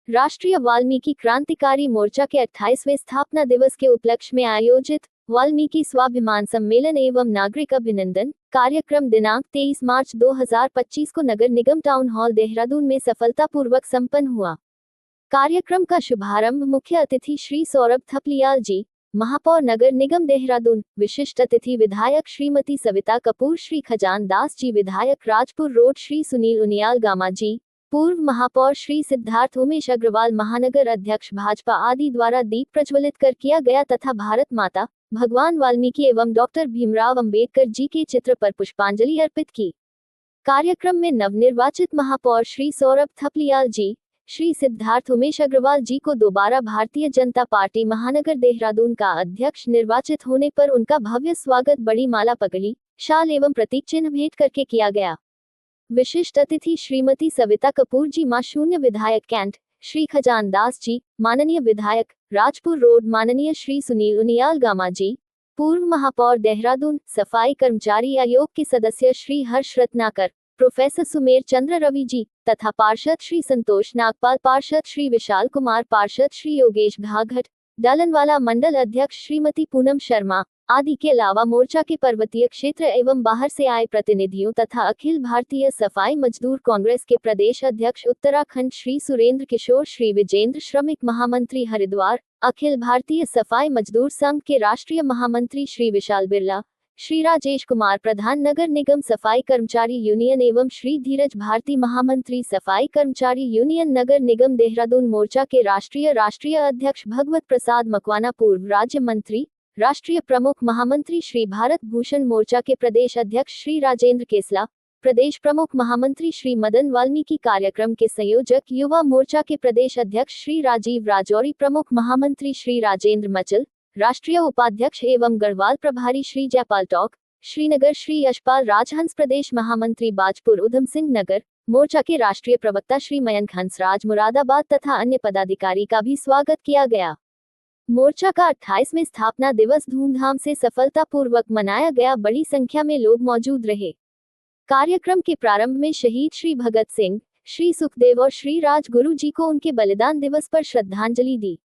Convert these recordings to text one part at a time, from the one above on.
राष्ट्रीय वाल्मीकि क्रांतिकारी मोर्चा के 28वें स्थापना दिवस के उपलक्ष्य में आयोजित वाल्मीकि स्वाभिमान सम्मेलन एवं नागरिक अभिनंदन कार्यक्रम दिनांक 23 मार्च 2025 को नगर निगम टाउन हॉल देहरादून में सफलतापूर्वक संपन्न हुआ। कार्यक्रम का शुभारंभ मुख्य अतिथि श्री सौरभ थपलियाल जी, महापौर नगर निगम देहरादून, विशिष्ट अतिथि विधायक श्रीमती सविता कपूर, श्री खजान दास जी, विधायक राजपुर रोड श्री सुनील उनियाल गामा जी, पूर्व महापौर श्री सिद्धार्थ उमेश अग्रवाल, महानगर अध्यक्ष भाजपा आदि द्वारा दीप प्रज्वलित कर किया गया तथा भारत माता, भगवान वाल्मीकि एवं डॉक्टर भीमराव अंबेडकर जी के चित्र पर पुष्पांजलि अर्पित की। कार्यक्रम में नवनिर्वाचित महापौर श्री सौरभ थपलियाल जी, श्री सिद्धार्थ उमेश अग्रवाल जी को दोबारा भारतीय जनता पार्टी महानगर देहरादून का अध्यक्ष निर्वाचित होने पर उनका भव्य स्वागत बड़ी माला पगड़ी, शाल एवं प्रतीक चिन्ह भेंट करके किया गया। विशिष्ट अतिथि श्रीमती सविता कपूर जी, मां शून्य विधायक कैंट, श्री खजान दास जी, माननीय विधायक राजपुर रोड, माननीय श्री सुनील उनियाल गामा जी, पूर्व महापौर देहरादून, सफाई कर्मचारी आयोग के सदस्य श्री हर्ष रत्नाकर, प्रोफेसर सुमेर चंद्र रवि जी तथा पार्षद श्री संतोष नागपाल, पार्षद श्री विशाल कुमार, पार्षद श्री योगेश घाघट, डालनवाला मंडल अध्यक्ष श्रीमती पूनम शर्मा आदि के अलावा मोर्चा के पर्वतीय क्षेत्र एवं बाहर से आए प्रतिनिधियों तथा अखिल भारतीय सफाई मजदूर कांग्रेस के प्रदेश अध्यक्ष उत्तराखंड श्री सुरेंद्र किशोर, श्री विजेंद्र, श्रमिक महामंत्री हरिद्वार, अखिल भारतीय सफाई मजदूर संघ के राष्ट्रीय महामंत्री श्री विशाल बिरला, श्री राजेश कुमार प्रधान, नगर निगम सफाई कर्मचारी यूनियन एवं श्री धीरज भारती, महामंत्री सफाई कर्मचारी यूनियन नगर निगम देहरादून, मोर्चा के राष्ट्रीय अध्यक्ष भगवत प्रसाद मकवाना, पूर्व राज्य मंत्री, राष्ट्रीय प्रमुख महामंत्री श्री भारत भूषण, मोर्चा के प्रदेश अध्यक्ष श्री राजेंद्र केसला, प्रदेश प्रमुख महामंत्री श्री मदन वाल्मीकि, कार्यक्रम के संयोजक युवा मोर्चा के प्रदेश अध्यक्ष श्री राजीव राजौरी, प्रमुख महामंत्री श्री राजेंद्र मचल, राष्ट्रीय उपाध्यक्ष एवं गढ़वाल प्रभारी श्री जयपाल टॉक, श्रीनगर श्री यशपाल राजहंस, प्रदेश महामंत्री बाजपुर उधम सिंह नगर, मोर्चा के राष्ट्रीय प्रवक्ता श्री मयंक हंसराज मुरादाबाद तथा अन्य पदाधिकारी का भी स्वागत किया गया। मोर्चा का 28वें स्थापना दिवस धूमधाम से सफलतापूर्वक मनाया गया। बड़ी संख्या में लोग मौजूद रहे। कार्यक्रम के प्रारंभ में शहीद श्री भगत सिंह, श्री सुखदेव और श्री राजगुरु जी को उनके बलिदान दिवस पर श्रद्धांजलि दी।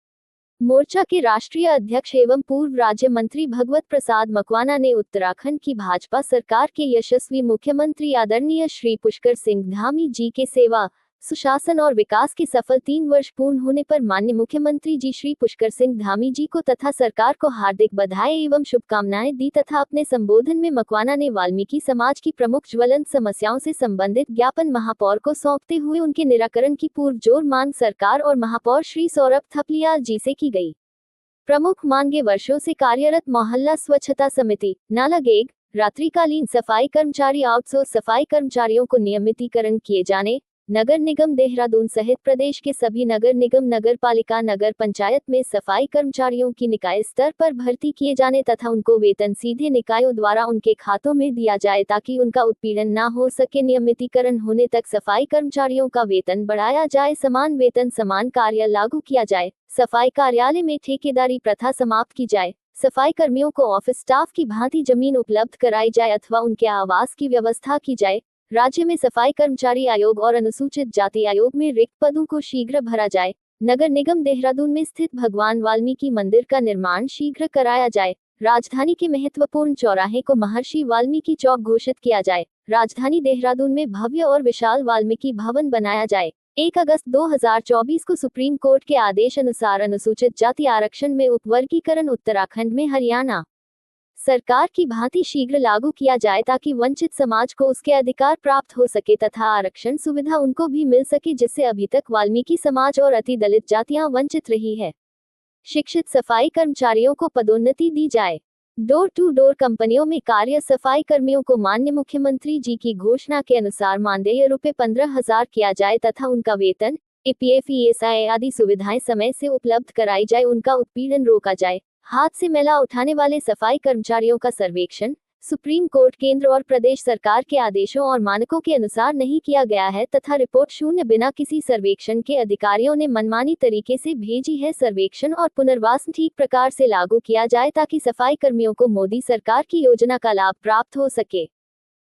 मोर्चा के राष्ट्रीय अध्यक्ष एवं पूर्व राज्य मंत्री भगवत प्रसाद मकवाना ने उत्तराखंड की भाजपा सरकार के यशस्वी मुख्यमंत्री आदरणीय श्री पुष्कर सिंह धामी जी के सेवा, सुशासन और विकास के सफल 3 वर्ष पूर्ण होने पर माननीय मुख्यमंत्री जी श्री पुष्कर सिंह धामी जी को तथा सरकार को हार्दिक बधाई एवं शुभकामनाएं दी तथा अपने संबोधन में मकवाना ने वाल्मीकि समाज की प्रमुख ज्वलंत समस्याओं से संबंधित ज्ञापन महापौर को सौंपते हुए उनके निराकरण की पुरजोर मांग सरकार और महापौर श्री सौरभ थपलियाल जी से की गई। प्रमुख मांगे वर्षों से कार्यरत मोहल्ला स्वच्छता समिति, नालागेग, रात्रिकालीन सफाई कर्मचारी, आउटसोर्स सफाई कर्मचारियों को नियमितीकरण किए जाने, नगर निगम देहरादून सहित प्रदेश के सभी नगर निगम, नगर पालिका, नगर पंचायत में सफाई कर्मचारियों की निकाय स्तर पर भर्ती किए जाने तथा उनको वेतन सीधे निकायों द्वारा उनके खातों में दिया जाए ताकि उनका उत्पीड़न न हो सके। नियमितीकरण होने तक सफाई कर्मचारियों का वेतन बढ़ाया जाए। समान वेतन समान कार्य लागू किया जाए। सफाई कार्यालय में ठेकेदारी प्रथा समाप्त की जाए। सफाई कर्मियों को ऑफिस स्टाफ की भांति जमीन उपलब्ध कराई जाए अथवा उनके आवास की व्यवस्था की जाए। राज्य में सफाई कर्मचारी आयोग और अनुसूचित जाति आयोग में रिक्त पदों को शीघ्र भरा जाए। नगर निगम देहरादून में स्थित भगवान वाल्मीकि मंदिर का निर्माण शीघ्र कराया जाए। राजधानी के महत्वपूर्ण चौराहे को महर्षि वाल्मीकि चौक घोषित किया जाए। राजधानी देहरादून में भव्य और विशाल वाल्मीकि भवन बनाया जाए। 1 अगस्त 2024 को सुप्रीम कोर्ट के आदेश अनुसार अनुसूचित जाति आरक्षण में उपवर्गीकरण उत्तराखंड में हरियाणा सरकार की भांति शीघ्र लागू किया जाए ताकि वंचित समाज को उसके अधिकार प्राप्त हो सके तथा आरक्षण सुविधा उनको भी मिल सके जिससे अभी तक वाल्मीकि समाज और अति दलित जातियां वंचित रही है। शिक्षित सफाई कर्मचारियों को पदोन्नति दी जाए। डोर टू डोर कंपनियों में कार्य सफाई कर्मियों को माननीय मुख्यमंत्री जी की घोषणा के अनुसार मानदेय ₹15,000 किया जाए तथा उनका वेतन, EPF, ESI आदि सुविधाएं समय से उपलब्ध कराई जाए। उनका उत्पीड़न रोका जाए। हाथ से मैला उठाने वाले सफाई कर्मचारियों का सर्वेक्षण सुप्रीम कोर्ट, केंद्र और प्रदेश सरकार के आदेशों और मानकों के अनुसार नहीं किया गया है तथा रिपोर्ट शून्य बिना किसी सर्वेक्षण के अधिकारियों ने मनमानी तरीके से भेजी है। सर्वेक्षण और पुनर्वास ठीक प्रकार से लागू किया जाए ताकि सफाई कर्मियों को मोदी सरकार की योजना का लाभ प्राप्त हो सके।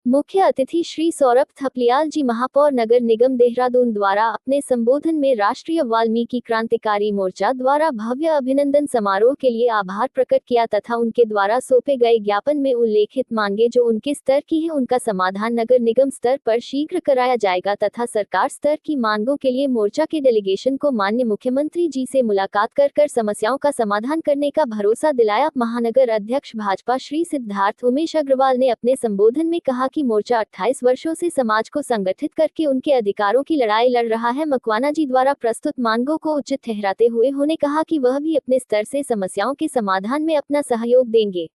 मुख्य अतिथि श्री सौरभ थपलियाल जी महापौर नगर निगम देहरादून द्वारा अपने संबोधन में राष्ट्रीय वाल्मीकि क्रांतिकारी मोर्चा द्वारा भव्य अभिनंदन समारोह के लिए आभार प्रकट किया तथा उनके द्वारा सौंपे गए ज्ञापन में उल्लेखित मांगे जो उनके स्तर की है उनका समाधान नगर निगम स्तर पर शीघ्र कराया जाएगा तथा सरकार स्तर की मांगों के लिए मोर्चा के डेलीगेशन को माननीय मुख्यमंत्री जी से मुलाकात कर समस्याओं का समाधान करने का भरोसा दिलाया। महानगर अध्यक्ष भाजपा श्री सिद्धार्थ उमेश अग्रवाल ने अपने संबोधन में कहा कि मोर्चा 28 वर्षों से समाज को संगठित करके उनके अधिकारों की लड़ाई लड़ रहा है। मकवाना जी द्वारा प्रस्तुत मांगों को उचित ठहराते हुए उन्होंने कहा कि वह भी अपने स्तर से समस्याओं के समाधान में अपना सहयोग देंगे।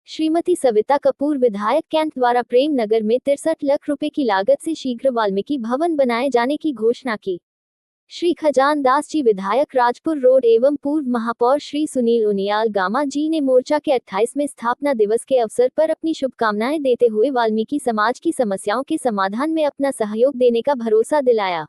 श्रीमती सविता कपूर विधायक कैंट द्वारा प्रेम नगर में 63 लाख रुपए की लागत से शीघ्र वाल्मीकि भवन बनाए जाने की घोषणा की। श्री खजान दास जी विधायक राजपुर रोड एवं पूर्व महापौर श्री सुनील उनियाल गामा जी ने मोर्चा के 28वें स्थापना दिवस के अवसर पर अपनी शुभकामनाएं देते हुए वाल्मीकि समाज की समस्याओं के समाधान में अपना सहयोग देने का भरोसा दिलाया।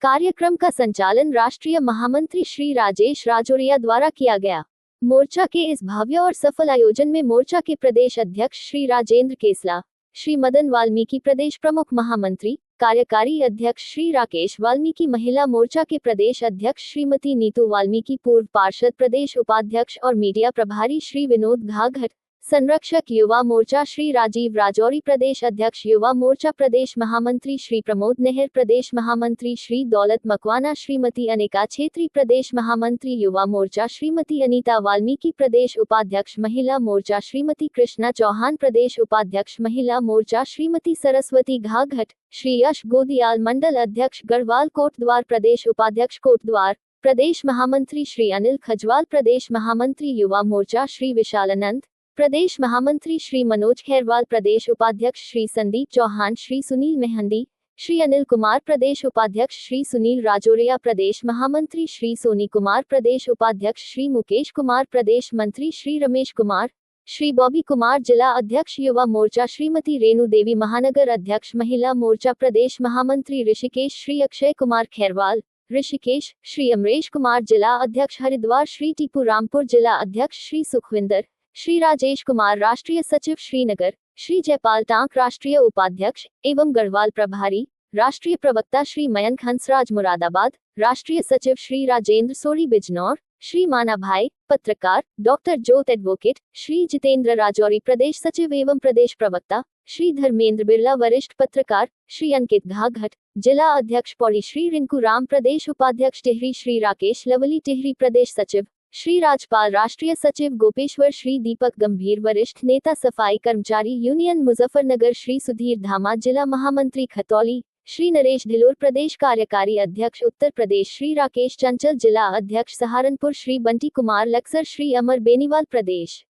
कार्यक्रम का संचालन राष्ट्रीय महामंत्री श्री राजेश राजौरिया द्वारा किया गया। मोर्चा के इस भव्य और सफल आयोजन में मोर्चा के प्रदेश अध्यक्ष श्री राजेंद्र केसला, श्री मदन वाल्मीकि प्रदेश प्रमुख महामंत्री कार्यकारी अध्यक्ष श्री राकेश वाल्मीकि, महिला मोर्चा के प्रदेश अध्यक्ष श्रीमती नीतू वाल्मीकि, पूर्व पार्षद प्रदेश उपाध्यक्ष और मीडिया प्रभारी श्री विनोद घाघट, संरक्षक युवा मोर्चा श्री राजीव राजौरी, प्रदेश अध्यक्ष युवा मोर्चा प्रदेश महामंत्री श्री प्रमोद नेहर, प्रदेश महामंत्री श्री दौलत मकवाना, श्रीमती अनिका छेत्री, प्रदेश महामंत्री युवा मोर्चा श्रीमती अनीता वाल्मीकि, प्रदेश उपाध्यक्ष महिला मोर्चा श्रीमती कृष्णा चौहान, प्रदेश उपाध्यक्ष महिला मोर्चा श्रीमती सरस्वती घाघट, श्री यश गोदियाल, मंडल अध्यक्ष गढ़वाल कोटद्वार, प्रदेश उपाध्यक्ष कोटद्वार, प्रदेश महामंत्री श्री अनिल खजवाल, प्रदेश महामंत्री युवा मोर्चा श्री विशालानंद, प्रदेश महामंत्री श्री मनोज खैरवाल, प्रदेश उपाध्यक्ष श्री संदीप चौहान, श्री सुनील मेहंदी, श्री अनिल कुमार, प्रदेश उपाध्यक्ष श्री सुनील राजौरिया, प्रदेश महामंत्री श्री सोनी कुमार, प्रदेश उपाध्यक्ष श्री मुकेश कुमार, प्रदेश मंत्री श्री रमेश कुमार, श्री बॉबी कुमार, जिला अध्यक्ष युवा मोर्चा श्रीमती रेणु देवी, महानगर अध्यक्ष महिला मोर्चा प्रदेश महामंत्री ऋषिकेश श्री अक्षय कुमार खैरवाल, ऋषिकेश, श्री अमरेश कुमार, जिला अध्यक्ष हरिद्वार, श्री टीपू रामपुर, जिला अध्यक्ष श्री सुखविंदर, श्री राजेश कुमार, राष्ट्रीय सचिव श्रीनगर, श्री जयपाल टांक, राष्ट्रीय उपाध्यक्ष एवं गढ़वाल प्रभारी, राष्ट्रीय प्रवक्ता श्री मयंक हंसराज मुरादाबाद, राष्ट्रीय सचिव श्री राजेंद्र सोढ़ी बिजनौर, श्री माना भाई, पत्रकार डॉक्टर ज्योत एडवोकेट, श्री जितेंद्र राजौरी, प्रदेश सचिव एवं प्रदेश प्रवक्ता, श्री धर्मेंद्र बिरला, वरिष्ठ पत्रकार, श्री अंकित घाघट, जिला अध्यक्ष पौड़ी, श्री रिंकू राम, प्रदेश उपाध्यक्ष टिहरी, श्री राकेश लवली टिहरी, प्रदेश सचिव, श्री राजपाल, राष्ट्रीय सचिव गोपेश्वर, श्री दीपक गंभीर, वरिष्ठ नेता सफाई कर्मचारी यूनियन मुजफ्फरनगर, श्री सुधीर धामा, जिला महामंत्री खतौली, श्री नरेश ढिलोर, प्रदेश कार्यकारी अध्यक्ष उत्तर प्रदेश, श्री राकेश चंचल, जिला अध्यक्ष सहारनपुर, श्री बंटी कुमार लक्सर, श्री अमर बेनीवाल, प्रदेश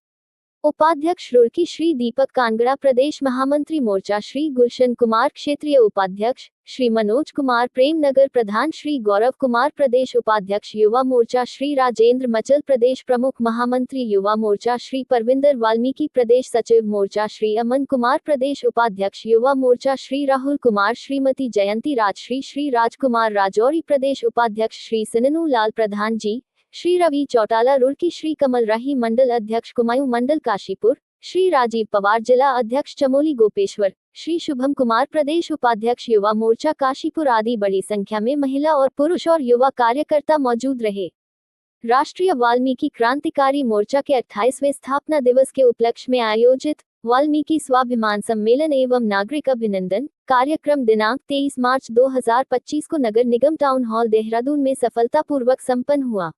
उपाध्यक्ष रुड़की, श्री दीपक कांगड़ा, प्रदेश महामंत्री मोर्चा श्री गुलशन कुमार, क्षेत्रीय उपाध्यक्ष श्री मनोज कुमार, प्रेमनगर प्रधान श्री गौरव कुमार, प्रदेश उपाध्यक्ष युवा मोर्चा श्री राजेंद्र मचल, प्रदेश प्रमुख महामंत्री युवा मोर्चा श्री परविंदर वाल्मीकि, प्रदेश सचिव मोर्चा श्री अमन कुमार, प्रदेश उपाध्यक्ष युवा मोर्चा श्री राहुल कुमार, श्रीमती जयंती राजश्री, श्री राजकुमार राजौरी, प्रदेश उपाध्यक्ष श्री सिननू लाल प्रधान जी, श्री रवि चौटाला रुड़की, श्री कमल राही, मंडल अध्यक्ष कुमायूं, मंडल काशीपुर, श्री राजीव पवार, जिला अध्यक्ष चमोली गोपेश्वर, श्री शुभम कुमार, प्रदेश उपाध्यक्ष युवा मोर्चा काशीपुर आदि बड़ी संख्या में महिला और पुरुष और युवा कार्यकर्ता मौजूद रहे। राष्ट्रीय वाल्मीकि क्रांतिकारी मोर्चा के 28वें स्थापना दिवस के उपलक्ष्य में आयोजित वाल्मीकि स्वाभिमान सम्मेलन एवं नागरिक अभिनंदन कार्यक्रम दिनांक 23 मार्च 2025 को नगर निगम टाउन हॉल देहरादून में सफलतापूर्वक संपन्न हुआ।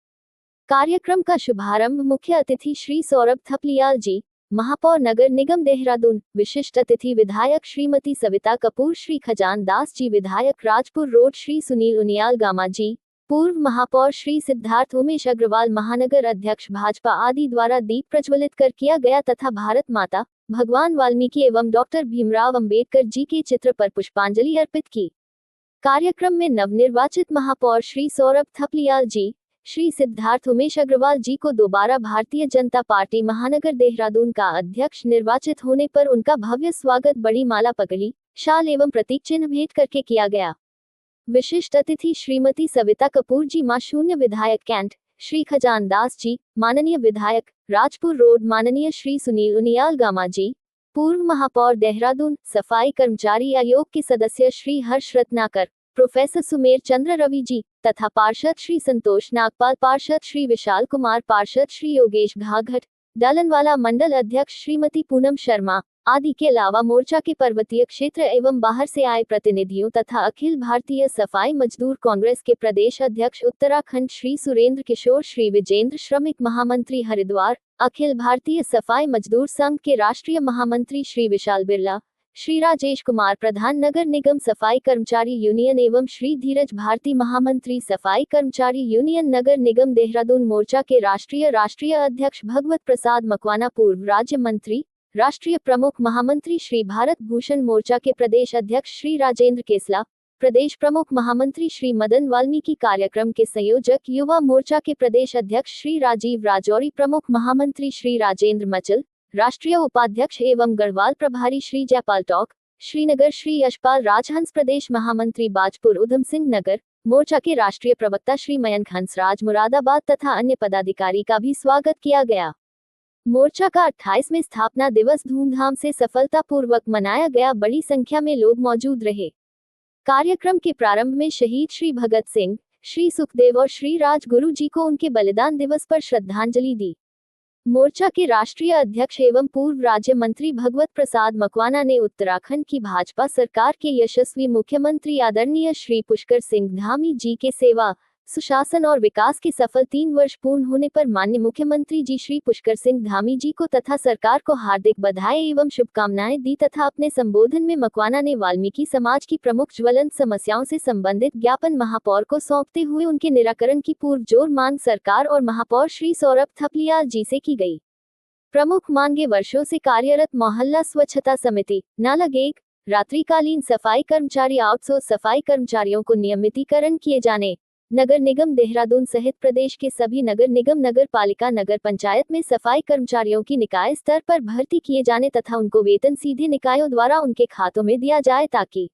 कार्यक्रम का शुभारंभ मुख्य अतिथि श्री सौरभ थपलियाल जी, महापौर नगर निगम देहरादून, विशिष्ट अतिथि विधायक श्रीमती सविता कपूर, श्री खजान दास जी विधायक राजपुर रोड, श्री सुनील उनियाल गामा जी, पूर्व महापौर श्री सिद्धार्थ उमेश अग्रवाल, महानगर अध्यक्ष भाजपा आदि द्वारा दीप प्रज्वलित कर किया गया तथा भारत माता, भगवान वाल्मीकि एवं डॉक्टर भीमराव अंबेडकर जी के चित्र पर पुष्पांजलि अर्पित की। कार्यक्रम में नवनिर्वाचित महापौर श्री सौरभ थपलियाल जी, श्री सिद्धार्थ उमेश अग्रवाल जी को दोबारा भारतीय जनता पार्टी महानगर देहरादून का अध्यक्ष निर्वाचित होने पर उनका भव्य स्वागत बड़ी माला पगड़ी, शाल एवं प्रतीक चिन्ह भेंट करके किया गया। विशिष्ट अतिथि श्रीमती सविता कपूर जी, मां शून्य विधायक कैंट, श्री खजान दास जी, माननीय विधायक राजपुर रोड, माननीय श्री सुनील उनियाल गामा जी, पूर्व महापौर देहरादून, सफाई कर्मचारी आयोग के सदस्य श्री हर्ष रत्नाकर, प्रोफेसर सुमेर चंद्र रवि जी तथा पार्षद श्री संतोष नागपाल, पार्षद श्री विशाल कुमार, पार्षद श्री योगेश घाघट, डालनवाला मंडल अध्यक्ष श्रीमती पूनम शर्मा आदि के अलावा मोर्चा के पर्वतीय क्षेत्र एवं बाहर से आए प्रतिनिधियों तथा अखिल भारतीय सफाई मजदूर कांग्रेस के प्रदेश अध्यक्ष उत्तराखंड श्री सुरेंद्र किशोर, श्री विजेंद्र, श्रमिक महामंत्री हरिद्वार, अखिल भारतीय सफाई मजदूर संघ के राष्ट्रीय महामंत्री श्री विशाल बिरला, श्री राजेश कुमार प्रधान, नगर निगम सफाई कर्मचारी यूनियन एवं श्री धीरज भारती महामंत्री, सफाई कर्मचारी यूनियन नगर निगम देहरादून मोर्चा के राष्ट्रीय अध्यक्ष भगवत प्रसाद मकवाना, पूर्व राज्य मंत्री, राष्ट्रीय प्रमुख महामंत्री श्री भारत भूषण, मोर्चा के प्रदेश अध्यक्ष श्री राजेंद्र केसला, प्रदेश प्रमुख महामंत्री श्री मदन वाल्मीकि, कार्यक्रम के संयोजक युवा मोर्चा के प्रदेश अध्यक्ष श्री राजीव राजौरी, प्रमुख महामंत्री श्री राजेंद्र मचल, राष्ट्रीय उपाध्यक्ष एवं गढ़वाल प्रभारी श्री जयपाल टॉक, श्रीनगर श्री यशपाल राजहंस, प्रदेश महामंत्री बाजपुर उधम सिंह नगर, मोर्चा के राष्ट्रीय प्रवक्ता श्री मयंक हंसराज मुरादाबाद तथा अन्य पदाधिकारी का भी स्वागत किया गया। मोर्चा का 28वें स्थापना दिवस धूमधाम से सफलतापूर्वक मनाया गया। बड़ी संख्या में लोग मौजूद रहे। कार्यक्रम के प्रारंभ में शहीद श्री भगत सिंह, श्री सुखदेव और श्री राजगुरु जी को उनके बलिदान दिवस पर श्रद्धांजलि दी। मोर्चा के राष्ट्रीय अध्यक्ष एवं पूर्व राज्य मंत्री भगवत प्रसाद मकवाना ने उत्तराखंड की भाजपा सरकार के यशस्वी मुख्यमंत्री आदरणीय श्री पुष्कर सिंह धामी जी के सेवा, सुशासन और विकास के सफल 3 वर्ष पूर्ण होने पर माननीय मुख्यमंत्री जी श्री पुष्कर सिंह धामी जी को तथा सरकार को हार्दिक बधाई एवं शुभकामनाएं दी तथा अपने संबोधन में मकवाना ने वाल्मीकि समाज की प्रमुख ज्वलंत समस्याओं से संबंधित ज्ञापन महापौर को सौंपते हुए उनके निराकरण की पुरजोर मांग सरकार और महापौर श्री सौरभ थपलियाल जी से की गई। प्रमुख मांगे वर्षों से कार्यरत मोहल्ला स्वच्छता समिति, नालागेग, रात्रिकालीन सफाई कर्मचारी, आउटसोर्स सफाई कर्मचारियों को नियमितीकरण किए जाने, नगर निगम देहरादून सहित प्रदेश के सभी नगर निगम, नगर पालिका, नगर पंचायत में सफाई कर्मचारियों की निकाय स्तर पर भर्ती किए जाने तथा उनको वेतन सीधे निकायों द्वारा उनके खातों में दिया जाए ताकि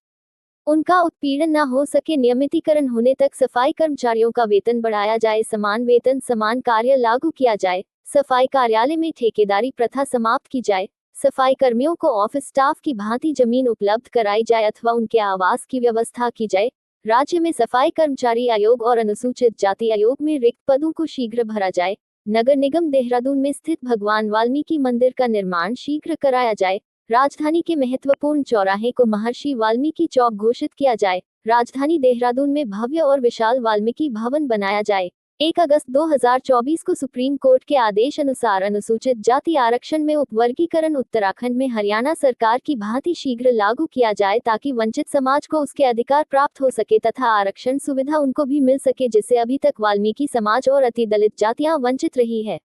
उनका उत्पीड़न न हो सके। नियमितीकरण होने तक सफाई कर्मचारियों का वेतन बढ़ाया जाए। समान वेतन समान कार्य लागू किया जाए। सफाई कार्यालय में ठेकेदारी प्रथा समाप्त की जाए। सफाई कर्मियों को ऑफिस स्टाफ की भांति जमीन उपलब्ध कराई जाए अथवा उनके आवास की व्यवस्था की जाए। राज्य में सफाई कर्मचारी आयोग और अनुसूचित जाति आयोग में रिक्त पदों को शीघ्र भरा जाए। नगर निगम देहरादून में स्थित भगवान वाल्मीकि मंदिर का निर्माण शीघ्र कराया जाए। राजधानी के महत्वपूर्ण चौराहे को महर्षि वाल्मीकि चौक घोषित किया जाए। राजधानी देहरादून में भव्य और विशाल वाल्मीकि भवन बनाया जाए। 1 अगस्त 2024 को सुप्रीम कोर्ट के आदेश अनुसार अनुसूचित जाति आरक्षण में उपवर्गीकरण उत्तराखंड में हरियाणा सरकार की भांति शीघ्र लागू किया जाए ताकि वंचित समाज को उसके अधिकार प्राप्त हो सके तथा आरक्षण सुविधा उनको भी मिल सके जिससे अभी तक वाल्मीकि समाज और अति दलित जातियां वंचित रही है।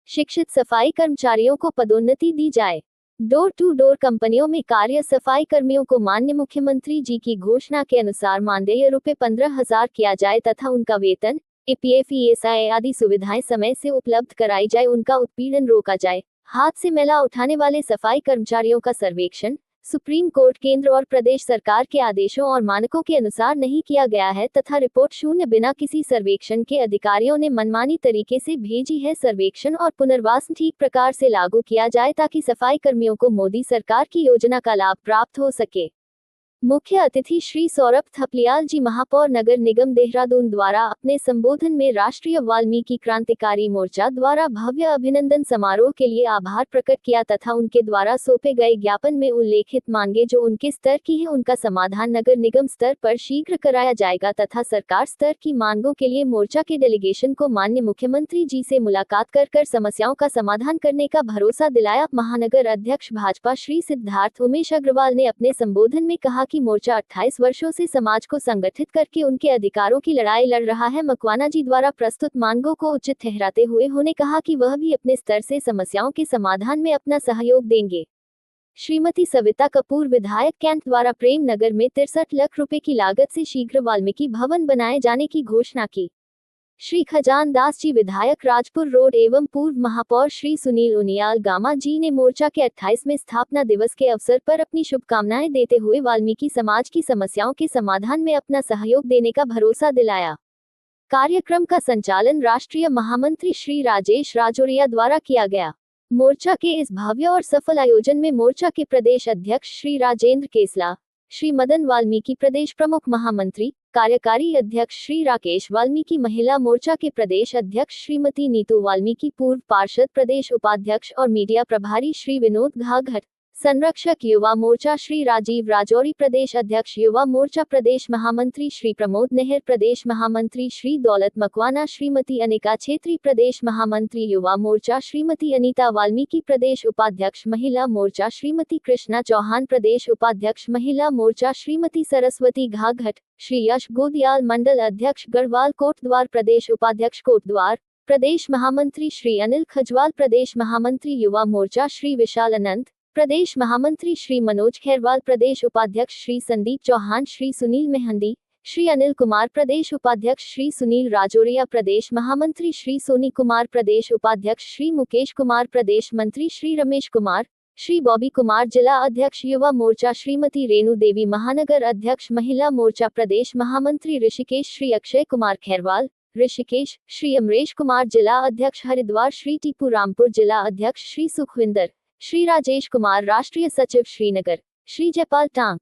शिक्षित सफाई कर्मचारियों को पदोन्नति दी जाए। डोर टू डोर कंपनियों में कार्य सफाई कर्मियों को माननीय मुख्यमंत्री जी की घोषणा के अनुसार मानदेय ₹15,000 किया जाए तथा उनका वेतन, EPF, ESI आदि सुविधाएं समय से उपलब्ध कराई जाए। उनका उत्पीड़न रोका जाए। हाथ से मैला उठाने वाले सफाई कर्मचारियों का सर्वेक्षण सुप्रीम कोर्ट, केंद्र और प्रदेश सरकार के आदेशों और मानकों के अनुसार नहीं किया गया है तथा रिपोर्ट शून्य बिना किसी सर्वेक्षण के अधिकारियों ने मनमानी तरीके से भेजी है। सर्वेक्षण और पुनर्वास ठीक प्रकार से लागू किया जाए ताकि सफाई कर्मियों को मोदी सरकार की योजना का लाभ प्राप्त हो सके। मुख्य अतिथि श्री सौरभ थपलियाल जी, महापौर नगर निगम देहरादून द्वारा अपने संबोधन में राष्ट्रीय वाल्मीकि क्रांतिकारी मोर्चा द्वारा भव्य अभिनंदन समारोह के लिए आभार प्रकट किया तथा उनके द्वारा सौंपे गए ज्ञापन में उल्लेखित मांगे जो उनके स्तर की है उनका समाधान नगर निगम स्तर पर शीघ्र कराया जाएगा तथा सरकार स्तर की मांगों के लिए मोर्चा के डेलीगेशन को माननीय मुख्यमंत्री जी से मुलाकात कर समस्याओं का समाधान करने का भरोसा दिलाया। महानगर अध्यक्ष भाजपा श्री सिद्धार्थ उमेश अग्रवाल ने अपने संबोधन में कहा कि मोर्चा 28 वर्षों से समाज को संगठित करके उनके अधिकारों की लड़ाई लड़ रहा है। मकवाना जी द्वारा प्रस्तुत मांगों को उचित ठहराते हुए उन्होंने कहा कि वह भी अपने स्तर से समस्याओं के समाधान में अपना सहयोग देंगे। श्रीमती सविता कपूर, विधायक कैंट द्वारा प्रेम नगर में 63 लाख रुपए की लागत से शीघ्र वाल्मीकि भवन बनाए जाने की घोषणा की। श्री खजान दास जी, विधायक राजपुर रोड एवं पूर्व महापौर श्री सुनील उनियाल गामा जी ने मोर्चा के 28वें स्थापना दिवस के अवसर पर अपनी शुभकामनाएं देते हुए वाल्मीकि समाज की समस्याओं के समाधान में अपना सहयोग देने का भरोसा दिलाया। कार्यक्रम का संचालन राष्ट्रीय महामंत्री श्री राजेश राजौरिया द्वारा किया गया। मोर्चा के इस भव्य और सफल आयोजन में मोर्चा के प्रदेश अध्यक्ष श्री राजेंद्र केसला, श्री मदन वाल्मीकि प्रदेश प्रमुख महामंत्री, कार्यकारी अध्यक्ष श्री राकेश वाल्मीकि, महिला मोर्चा के प्रदेश अध्यक्ष श्रीमती नीतू वाल्मीकि, पूर्व पार्षद प्रदेश उपाध्यक्ष और मीडिया प्रभारी श्री विनोद घाघट, संरक्षक युवा मोर्चा श्री राजीव राजौरी, प्रदेश अध्यक्ष युवा मोर्चा प्रदेश महामंत्री श्री प्रमोद नेहर, प्रदेश महामंत्री श्री दौलत मकवाना, श्रीमती अनिका छेत्री, प्रदेश महामंत्री युवा मोर्चा श्रीमती अनीता वाल्मीकि, प्रदेश उपाध्यक्ष महिला मोर्चा श्रीमती कृष्णा चौहान, प्रदेश उपाध्यक्ष महिला मोर्चा श्रीमती सरस्वती घाघट, श्री यश गोदियाल, मंडल अध्यक्ष गढ़वाल कोटद्वार, प्रदेश उपाध्यक्ष कोटद्वार, प्रदेश महामंत्री श्री अनिल खजवाल, प्रदेश महामंत्री युवा मोर्चा श्री विशाल अनंत, प्रदेश महामंत्री श्री मनोज खैरवाल, प्रदेश उपाध्यक्ष श्री संदीप चौहान, श्री सुनील मेहंदी, श्री अनिल कुमार, प्रदेश उपाध्यक्ष श्री सुनील राजौरिया, प्रदेश महामंत्री श्री सोनी कुमार, प्रदेश उपाध्यक्ष श्री मुकेश कुमार, प्रदेश मंत्री श्री रमेश कुमार, श्री बॉबी कुमार, जिला अध्यक्ष युवा मोर्चा श्रीमती रेणु देवी, महानगर अध्यक्ष महिला मोर्चा प्रदेश महामंत्री ऋषिकेश श्री अक्षय कुमार खैरवाल, ऋषिकेश, श्री अमरेश कुमार, जिला अध्यक्ष हरिद्वार, श्री टीपू रामपुर, जिला अध्यक्ष श्री सुखविंदर, श्री राजेश कुमार, राष्ट्रीय सचिव श्रीनगर, श्री जयपाल टांक,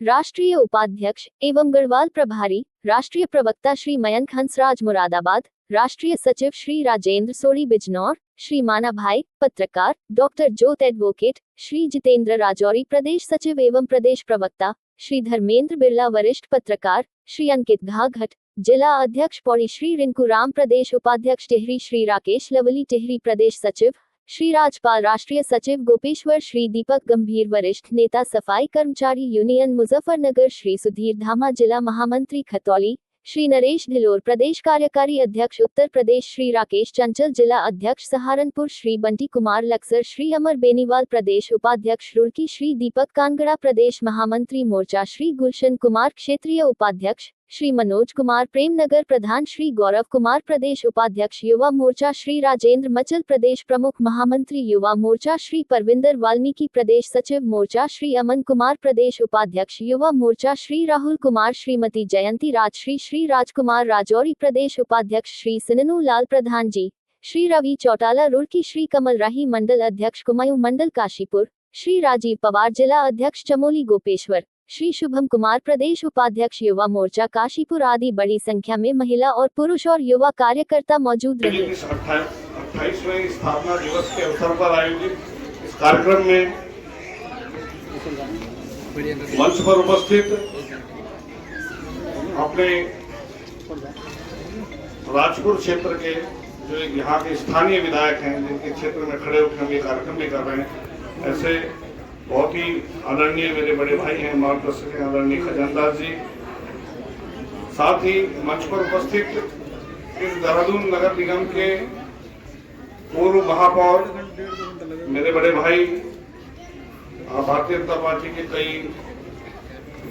राष्ट्रीय उपाध्यक्ष एवं गढ़वाल प्रभारी, राष्ट्रीय प्रवक्ता श्री मयंक हंसराज मुरादाबाद, राष्ट्रीय सचिव श्री राजेंद्र सोड़ी बिजनौर, श्री माना भाई, पत्रकार डॉक्टर ज्योत एडवोकेट, श्री जितेंद्र राजौरी, प्रदेश सचिव एवं प्रदेश प्रवक्ता, श्री धर्मेंद्र बिरला, वरिष्ठ पत्रकार, श्री अंकित घाघट, जिला अध्यक्ष पौड़ी, श्री रिंकू राम, प्रदेश उपाध्यक्ष टिहरी, श्री राकेश लवली टिहरी, प्रदेश सचिव, श्री राजपाल, राष्ट्रीय सचिव गोपेश्वर, श्री दीपक गंभीर, वरिष्ठ नेता सफाई कर्मचारी यूनियन मुजफ्फरनगर, श्री सुधीर धामा, जिला महामंत्री खतौली, श्री नरेश ढिलोर, प्रदेश कार्यकारी अध्यक्ष उत्तर प्रदेश, श्री राकेश चंचल, जिला अध्यक्ष सहारनपुर, श्री बंटी कुमार लक्सर, श्री अमर बेनीवाल, प्रदेश उपाध्यक्ष रुड़की, श्री दीपक कानगड़ा, प्रदेश महामंत्री मोर्चा, श्री गुलशन कुमार, क्षेत्रीय उपाध्यक्ष, श्री मनोज कुमार, प्रेमनगर प्रधान, श्री गौरव कुमार, प्रदेश उपाध्यक्ष युवा मोर्चा, श्री राजेंद्र मचल, प्रदेश प्रमुख महामंत्री युवा मोर्चा, श्री परविंदर वाल्मीकि, प्रदेश सचिव मोर्चा, श्री अमन कुमार, प्रदेश उपाध्यक्ष युवा मोर्चा, श्री राहुल कुमार, श्रीमती जयंती राजश्री, श्री राजकुमार राजौरी, प्रदेश उपाध्यक्ष श्री सिननू लाल प्रधान जी, श्री रवि चौटाला रुड़की, श्री कमल राही, मंडल अध्यक्ष कुमायूं, मंडल काशीपुर, श्री राजीव पवार, जिला अध्यक्ष चमोली गोपेश्वर, श्री शुभम कुमार, प्रदेश उपाध्यक्ष युवा मोर्चा काशीपुर आदि बड़ी संख्या में महिला और पुरुष और युवा कार्यकर्ता मौजूद रहे। 28वें स्थापना दिवस के अवसर पर आयोजित इस कार्यक्रम में मंच पर उपस्थित अपने राजपुर क्षेत्र के जो यहाँ के स्थानीय विधायक हैं, जिनके क्षेत्र में खड़े होकर हम ये कार्यक्रम भी कर रहे हैं, ऐसे बहुत ही आदरणीय मेरे बड़े भाई हैं, मार्गदर्शक हैं आदरणीय खजानदास जी, साथ ही मंच पर उपस्थित इस देहरादून नगर निगम के पूर्व महापौर, मेरे बड़े भाई, भारतीय जनता पार्टी के कई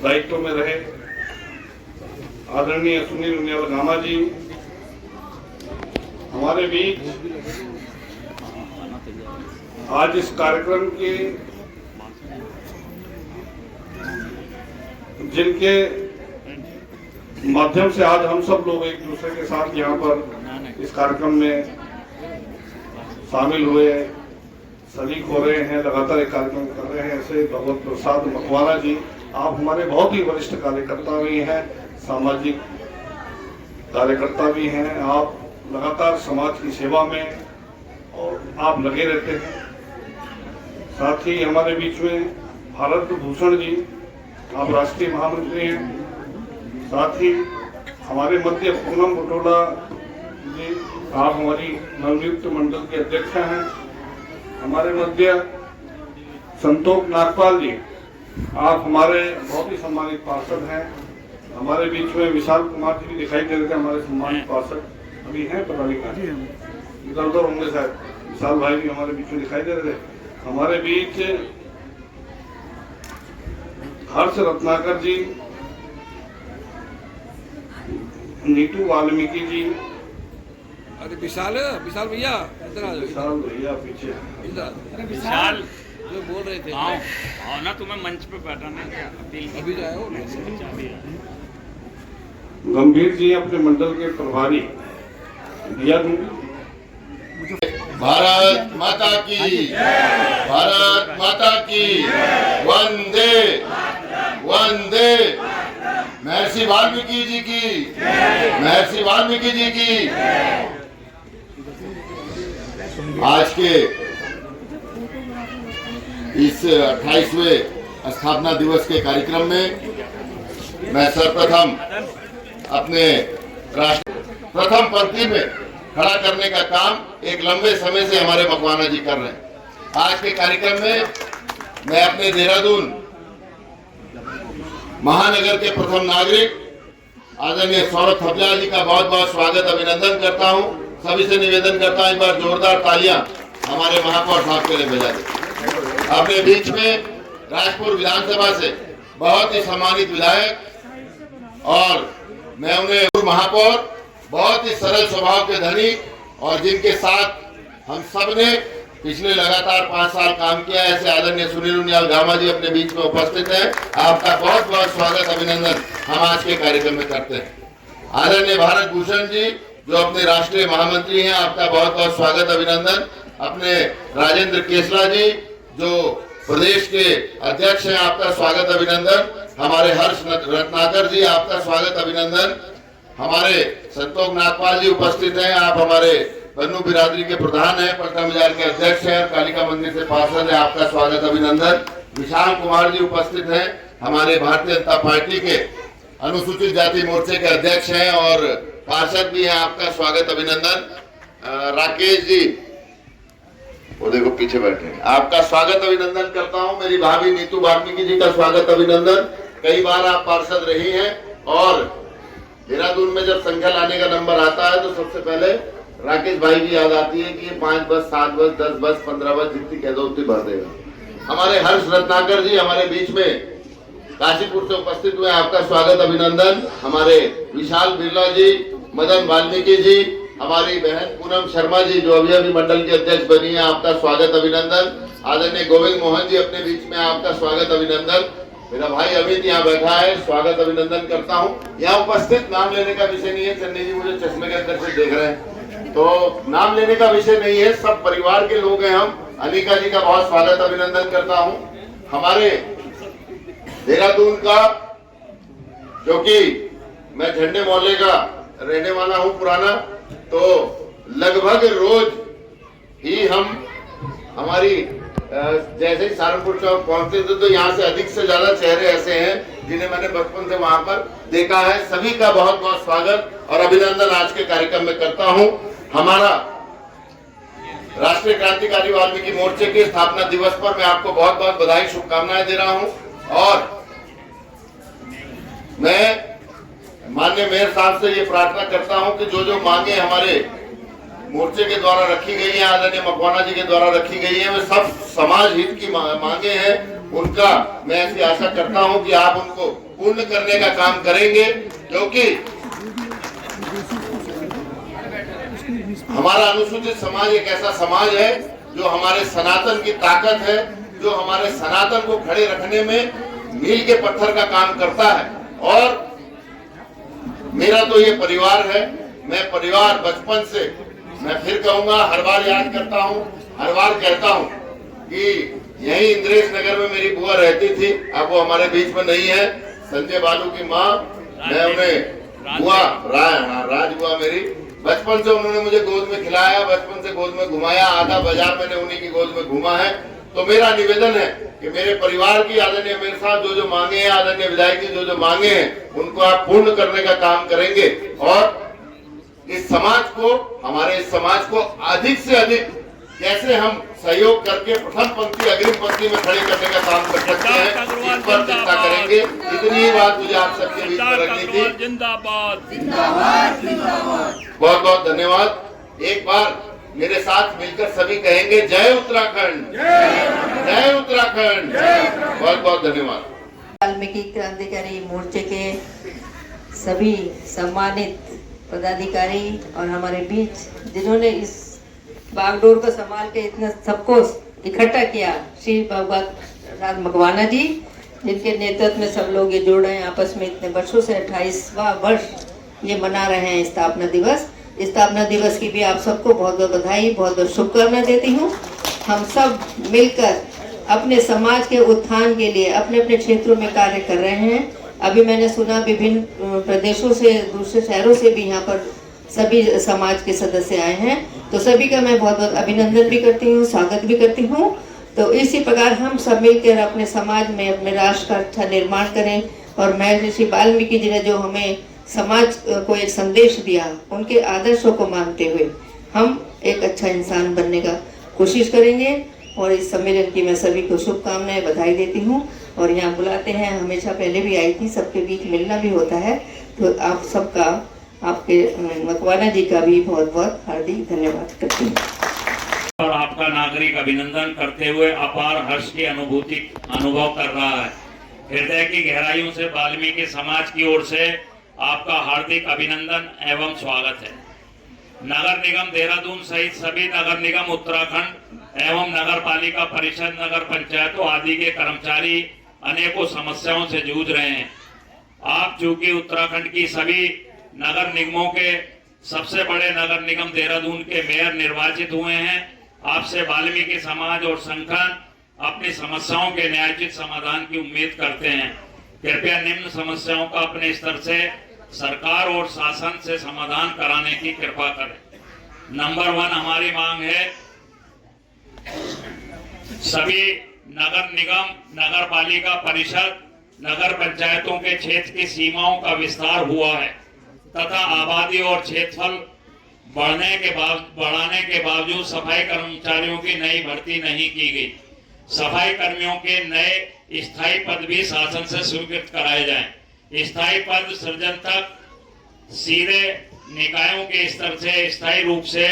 दायित्वों में रहे आदरणीय सुनील उनियाल गामा जी, हमारे बीच आज इस कार्यक्रम के जिनके माध्यम से आज हम सब लोग एक दूसरे के साथ यहाँ पर इस कार्यक्रम में शामिल हुए, शरीक हो रहे हैं, लगातार एक कार्यक्रम कर रहे हैं, ऐसे भगवत प्रसाद मकवाना जी, आप हमारे बहुत ही वरिष्ठ कार्यकर्ता भी हैं, सामाजिक कार्यकर्ता भी हैं, आप लगातार समाज की सेवा में और आप लगे रहते हैं। साथ ही हमारे बीच में भारत भूषण जी, आप राष्ट्रीय महामंत्री हैं। साथ ही हमारे मध्य पूनम बटोला जी, आप हमारी नवनियुक्त मंडल के अध्यक्ष हैं। हमारे मध्य संतोष नागपाल जी, आप हमारे बहुत ही सम्मानित पार्षद हैं। हमारे बीच में विशाल कुमार जी भी दिखाई दे रहे थे, हमारे सम्मानित पार्षद अभी हैं, पता नहीं इधर उधर होंगे शायद। विशाल भाई भी हमारे बीच में दिखाई दे रहे थे। हमारे बीच हर्ष रत्नाकर जी, नीतू वाल्मीकि जी, अरे विशाल भैया इधर आ जाओ। विशाल भैया पीछे, अरे विशाल जो बोल रहे थे, आओ ना, तुम्हें मंच पे बैठाना अभी जाओ। गंभीर जी अपने मंडल के प्रभारी, दिया दूंगी। भारत माता की, भारत माता की, वंदे वंदे। महर्षि वाल्मीकि जी की, महर्षि वाल्मीकि जी की। आज के इस 28वें स्थापना दिवस के कार्यक्रम में मैं सर्वप्रथम अपने राष्ट्र प्रथम पंक्ति में खड़ा करने का काम एक लंबे समय से हमारे मकवाना जी कर रहे हैं। आज के कार्यक्रम में मैं अपने देहरादून महानगर के प्रथम नागरिक आदरणीय सौरभ थपलियाल जी का बहुत बहुत स्वागत अभिनंदन करता हूं। सभी से निवेदन करता हूं, एक बार जोरदार तालियां हमारे महापौर साहब के लिए बजा दें। अपने बीच में राजपुर विधानसभा से बहुत ही सम्मानित विधायक और मैं उन्हें महापौर बहुत ही सरल स्वभाव के धनी और जिनके साथ हम सब ने पिछले लगातार 5 साल काम किया, ऐसे आदरणीय सुनील उनियाल गामा जी अपने बीच में उपस्थित हैं। आपका बहुत बहुत स्वागत अभिनंदन हम आज के कार्यक्रम में करते हैं। आदरणीय भारत भूषण जी जो अपने राष्ट्रीय महामंत्री हैं, आपका बहुत बहुत स्वागत अभिनंदन। अपने राजेंद्र केसला जी जो प्रदेश के अध्यक्ष हैं, आपका स्वागत अभिनंदन। हमारे हर्ष रत्नाकर जी, आपका स्वागत अभिनंदन। हमारे संतोष नागपाल जी उपस्थित हैं, आप हमारे बन्नू बिरादरी के प्रधान हैं, पटना बाजार के अध्यक्ष हैं, कालिका मंदिर से पार्षद हैं, आपका स्वागत अभिनंदन। विशाल कुमार जी उपस्थित हैं, हमारे भारतीय जनता पार्टी के अनुसूचित जाति मोर्चे के अध्यक्ष हैं और पार्षद भी हैं, आपका स्वागत अभिनंदन। राकेश जी वो देखो पीछे बैठे हैं, आपका स्वागत अभिनंदन करता हूं। मेरी भाभी नीतू वाल्मीकि जी का स्वागत अभिनंदन। कई बार आप पार्षद रही हैं और देहरादून में जब संख्या लाने का नंबर आता है तो सबसे पहले राकेश भाई की याद आती है कि ये 5 बस, 7 बस, 10 बस, 15 बस जितनी कह दो उतनी भर देगा। हमारे हर्ष रत्नाकर जी हमारे बीच में काशीपुर से उपस्थित हुए, आपका स्वागत अभिनंदन। हमारे विशाल बिरला जी, मदन वाल्मीकि जी, हमारी बहन पूनम शर्मा जी जो अभी मंडल की अध्यक्ष बनी है, आपका स्वागत अभिनंदन। आदरणीय गोविंद मोहन जी अपने बीच में, आपका स्वागत अभिनंदन। मेरा भाई अमित यहाँ बैठा है, स्वागत अभिनंदन करता हूँ। यहाँ उपस्थित नाम लेने का विषय नहीं है, चन्नी जी मुझे चश्मे के अंदर से देख रहे हैं तो नाम लेने का विषय नहीं है, सब परिवार के लोग हैं हम। अनिका जी का बहुत स्वागत अभिनंदन करता हूँ। हमारे देहरादून का, क्योंकि मैं झंडे मोहल्ले का रहने वाला हूँ पुराना, तो लगभग रोज ही हम हमारी जैसे ही सहारनपुर चौक पहुंचते थे तो यहाँ से अधिक से ज्यादा चेहरे ऐसे हैं जिन्हें मैंने बचपन से वहां पर देखा है। सभी का बहुत बहुत स्वागत और अभिनंदन आज के कार्यक्रम में करता हूं। हमारा राष्ट्रीय क्रांतिकारी वाल्मीकि मोर्चे के स्थापना दिवस पर मैं आपको बहुत बहुत बधाई शुभकामनाएं दे रहा हूं और मैं माननीय मेयर साहब से ये प्रार्थना करता हूं कि जो जो मांगे हमारे मोर्चे के द्वारा रखी गई है, आदरणीय मकवाना जी के द्वारा रखी गई है, वे सब समाज हित की मांगे हैं। उनका मैं ऐसी आशा करता हूं कि आप उनको पूर्ण करने का काम करेंगे, क्योंकि हमारा अनुसूचित समाज एक ऐसा समाज है जो हमारे सनातन की ताकत है, जो हमारे सनातन को खड़े रखने में मील के पत्थर का काम करता है। और मेरा तो ये परिवार है, मैं परिवार बचपन से, मैं फिर कहूंगा, हर बार याद करता हूं, हर बार कहता हूं कि यही इंद्रेश नगर में मेरी बुआ रहती थी। अब वो हमारे बीच में नहीं है, संजय बालू की माँ, मैं उन्हें बुआ राज बुआ मेरी, बचपन से उन्होंने मुझे गोद में खिलाया, बचपन से गोद में घुमाया, आधा बाजार मैंने उन्हीं की गोद में घुमा है। तो मेरा निवेदन है कि मेरे परिवार की आदरणीय मेरे साथ जो जो मांगे हैं, आदरणीय विधायक जी जो जो मांगे हैं, उनको आप पूर्ण करने का काम करेंगे और इस समाज को, हमारे इस समाज को अधिक से अधिक कैसे हम सहयोग करके प्रथम पंक्ति, अग्रिम पंक्ति में खड़े करने का काम कर सकते हैं, इस पर चिंता करेंगे। इतनी ही बात मुझे आप सबके बीच में रखनी थी। जिंदाबाद। बहुत बहुत धन्यवाद। एक बार मेरे साथ मिलकर सभी कहेंगे जय उत्तराखंड, जय उत्तराखंड। बहुत बहुत धन्यवाद। वाल्मीकि क्रांतिकारी मोर्चे के सभी सम्मानित पदाधिकारी और हमारे बीच जिन्होंने इस बागडोर को संभाल के इतना सबको इकट्ठा किया, श्री भगवत राज मकवाना जी, जिनके नेतृत्व में सब लोग ये जुड़ रहे हैं आपस में इतने वर्षों से। 28वां वर्ष ये मना रहे हैं स्थापना दिवस। स्थापना दिवस की भी आप सबको बहुत बहुत बधाई, बहुत बहुत शुभकामनाएं देती हूँ। हम सब मिलकर अपने समाज के उत्थान के लिए अपने अपने क्षेत्रों में कार्य कर रहे हैं। अभी मैंने सुना विभिन्न प्रदेशों से, दूसरे शहरों से भी यहाँ पर सभी समाज के सदस्य आए हैं, तो सभी का मैं बहुत बहुत अभिनंदन भी करती हूँ, स्वागत भी करती हूँ। तो इसी प्रकार हम सब मिलकर अपने समाज में, अपने राष्ट्र का अच्छा निर्माण करें। और महर्षि वाल्मीकि जी ने जो हमें समाज को एक संदेश दिया, उनके आदर्शों को मानते हुए हम एक अच्छा इंसान बनने का कोशिश करेंगे। और इस सम्मेलन की मैं सभी को शुभकामनाएं, बधाई देती हूँ। और यहाँ बुलाते हैं, हमेशा पहले भी आई थी, सबके बीच मिलना भी होता है। तो आप सबका, आपके मकवाना जी का भी बहुत बहुत हार्दिक धन्यवाद करती हूँ और आपका नागरिक अभिनंदन करते हुए अपार हर्ष की अनुभूति अनुभव कर रहा है। हृदय की गहराइयों से वाल्मीकि समाज की ओर से आपका हार्दिक अभिनंदन एवं स्वागत है। नगर निगम देहरादून सहित सभी नगर निगम उत्तराखंड एवं नगर पालिका परिषद, नगर पंचायतों आदि के कर्मचारी अनेकों समस्याओं से जूझ रहे हैं। आप चूंकि उत्तराखंड की सभी नगर निगमों के सबसे बड़े नगर निगम देहरादून के मेयर निर्वाचित हुए हैं, आपसे वाल्मीकि समाज और संगठन अपनी समस्याओं के न्यायोचित समाधान की उम्मीद करते हैं। कृपया निम्न समस्याओं का अपने स्तर से सरकार और शासन से समाधान कराने की कृपा करें। नंबर 1, हमारी मांग है सभी नगर निगम, नगर पालिका परिषद, नगर पंचायतों के क्षेत्र की सीमाओं का विस्तार हुआ है तथा आबादी और क्षेत्रफल बढ़ाने के बावजूद सफाई कर्मचारियों की नई भर्ती नहीं की गई। सफाई कर्मियों के नए स्थायी पद भी शासन से स्वीकृत कराए जाएं। स्थायी पद सृजन तक सीधे निकायों के स्तर से स्थायी रूप से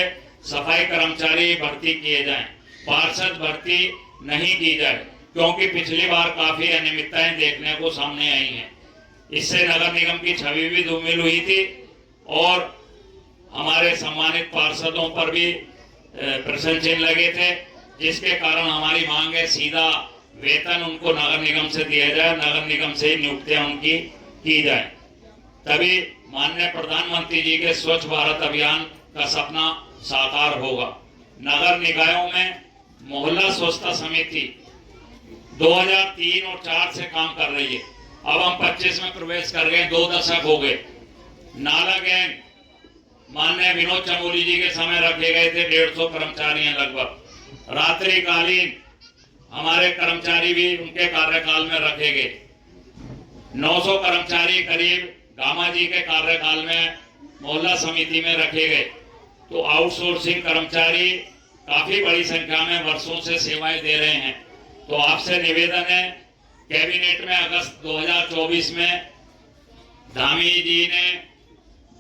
सफाई कर्मचारी भर्ती किए जाएं। पार्षद भर्ती नहीं की जाए, क्योंकि पिछली बार काफी अनियमितताएं देखने को सामने आई हैं। इससे नगर निगम की छवि भी धूमिल हुई थी और हमारे सम्मानित पार्षदों पर भी प्रश्न चिन्ह लगे थे, जिसके कारण हमारी मांग है सीधा वेतन उनको नगर निगम से दिया जाए, नगर निगम से नियुक्तियां उनकी की जाए। तभी माननीय प्रधानमंत्री जी के स्वच्छ भारत अभियान का सपना साकार होगा। नगर निकायों में मोहल्ला स्वच्छता समिति 2003 और 4 से काम कर रही है। अब हम 25 में प्रवेश कर गए, 2 दशक हो गए। नाला गैंग माननीय विनोद चमोली जी के समय रखे गए थे, 150 कर्मचारी हैं लगभग। रात्रिकालीन हमारे कर्मचारी भी उनके कार्यकाल में रखे गए। 900 कर्मचारी करीब गामा जी के कार्यकाल में मोहल्ला समिति में रखे गए। तो आउटसोर्सिंग कर्मचारी काफी बड़ी संख्या में वर्षों से सेवाएं दे रहे हैं। तो आपसे निवेदन है, कैबिनेट में अगस्त 2024 में धामी जी ने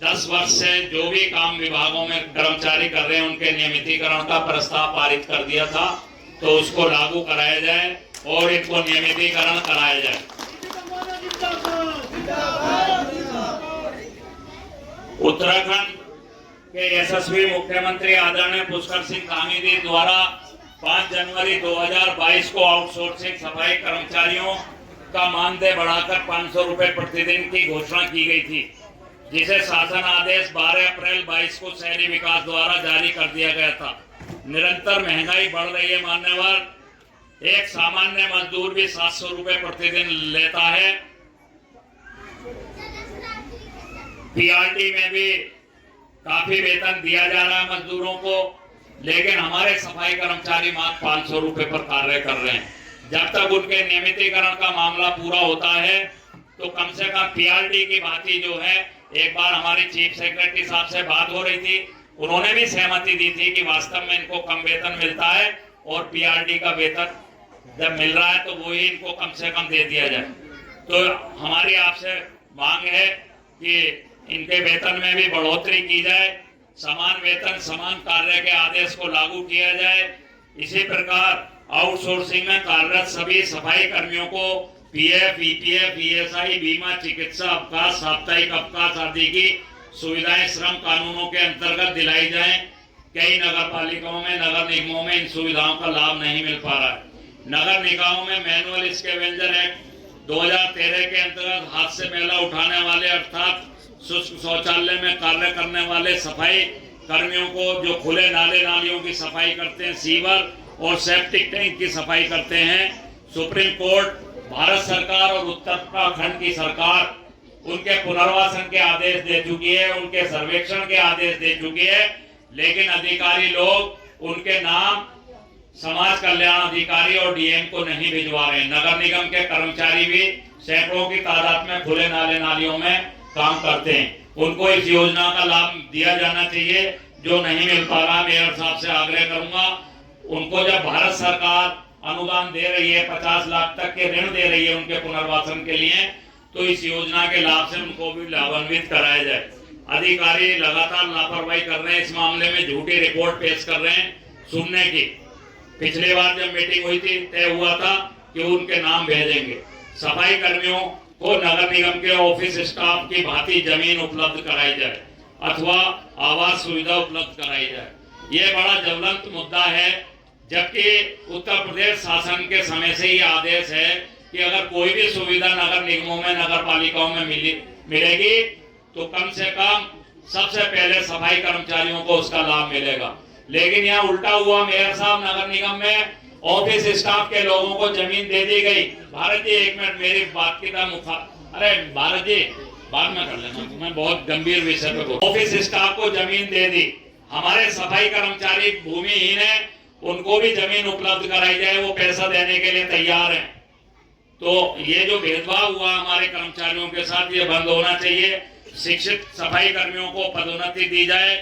10 वर्ष से जो भी काम विभागों में कर्मचारी कर रहे हैं उनके नियमितीकरण का प्रस्ताव पारित कर दिया था, तो उसको लागू कराया जाए और इनको नियमितीकरण कराया जाए। उत्तराखंड के यशस्वी मुख्यमंत्री आदरणीय पुष्कर सिंह धामी जी द्वारा 5 जनवरी 2022 को आउटसोर्सिंग सफाई कर्मचारियों का मानदेय बढ़ाकर 500 रुपए प्रतिदिन की घोषणा की गई थी, जिसे शासन आदेश 12 अप्रैल 22 को शहरी विकास द्वारा जारी कर दिया गया था। निरंतर महंगाई बढ़ रही है मान्यवर। एक सामान्य मजदूर भी 700 रुपए प्रतिदिन लेता है। पीआरटी में भी काफी वेतन दिया जा रहा है मजदूरों को, लेकिन हमारे सफाई कर्मचारी मात्र 500 रुपए पर कार्य कर रहे हैं। जब तक उनके नियमितीकरण का मामला पूरा होता है तो कम से कम पीआरटी की बाती जो है, एक बार हमारे चीफ सेक्रेटरी साहब से बात हो रही थी, उन्होंने भी सहमति दी थी कि वास्तव में इनको कम वेतन मिलता है और पीआरटी का वेतन जब मिल रहा है तो वही इनको कम से कम दे दिया जाए। तो हमारी आपसे मांग है कि इनके वेतन में भी बढ़ोतरी की जाए, समान वेतन समान कार्य के आदेश को लागू किया जाए। इसी प्रकार आउटसोर्सिंग में कार्यरत सभी सफाई कर्मियों को पीएफ, ईपीएफ, ईएसआई, बीमा, चिकित्सा अवकाश, साप्ताहिक अवकाश आदि की सुविधाएं श्रम कानूनों के अंतर्गत दिलाई जाएं। कई नगर पालिकाओं में, नगर निगमों में इन सुविधाओं का लाभ नहीं मिल पा रहा है। नगर निकायों में मैनुअल स्कैवेंजर एक्ट 2013 के अंतर्गत हाथ से मैला उठाने वाले अर्थात शुष्क शौचालय में कार्य करने वाले सफाई कर्मियों को जो खुले नाले नालियों की सफाई करते हैं, सीवर और सेप्टिक टैंक की सफाई करते हैं, सुप्रीम कोर्ट, भारत सरकार और उत्तराखंड की सरकार उनके पुनर्वासन के आदेश दे चुकी है, उनके सर्वेक्षण के आदेश दे चुकी है, लेकिन अधिकारी लोग उनके नाम समाज कल्याण अधिकारी और डीएम को नहीं भिजवा रहे हैं। नगर निगम के कर्मचारी भी सैकड़ों की तादाद में खुले नाले नालियों में काम करते हैं, उनको इस योजना का लाभ दिया जाना चाहिए। जो नहीं मिल पा रहा, मेयर साहब से आग्रह करूंगा, उनको जब भारत सरकार अनुदान दे रही है, 50 लाख तक के ऋण दे रही है उनके पुनर्वासन के लिए, तो इस योजना के लाभ से उनको भी लाभान्वित कराया जाए। अधिकारी लगातार लापरवाही कर रहे हैं, इस मामले में झूठी रिपोर्ट पेश कर रहे हैं। सुनने की पिछली बार जब मीटिंग हुई थी, तय हुआ था कि उनके नाम भेजेंगे। सफाई कर्मियों को नगर निगम के ऑफिस स्टाफ की भांति जमीन उपलब्ध कराई जाए अथवा आवास सुविधा उपलब्ध कराई जाए। ये बड़ा ज्वलंत मुद्दा है, जबकि उत्तर प्रदेश शासन के समय से ही आदेश है कि अगर कोई भी सुविधा नगर निगमों में, नगर पालिकाओं में मिलेगी तो कम से कम सबसे पहले सफाई कर्मचारियों को उसका लाभ मिलेगा। लेकिन यहाँ उल्टा हुआ, मेयर साहब, नगर निगम में ऑफिस स्टाफ के लोगों को जमीन दे दी गई। भारत जी, एक मिनट मेरी बात की तरह अरे भारत जी, बाद में कर लेना, मैं बहुत गंभीर विषय पे बोल। ऑफिस स्टाफ को जमीन दे दी, हमारे सफाई कर्मचारी भूमिहीन है, उनको भी जमीन उपलब्ध कराई जाए, वो पैसा देने के लिए तैयार हैं। तो ये जो भेदभाव हुआ हमारे कर्मचारियों के साथ, ये बंद होना चाहिए। शिक्षित सफाई कर्मियों को पदोन्नति दी जाए।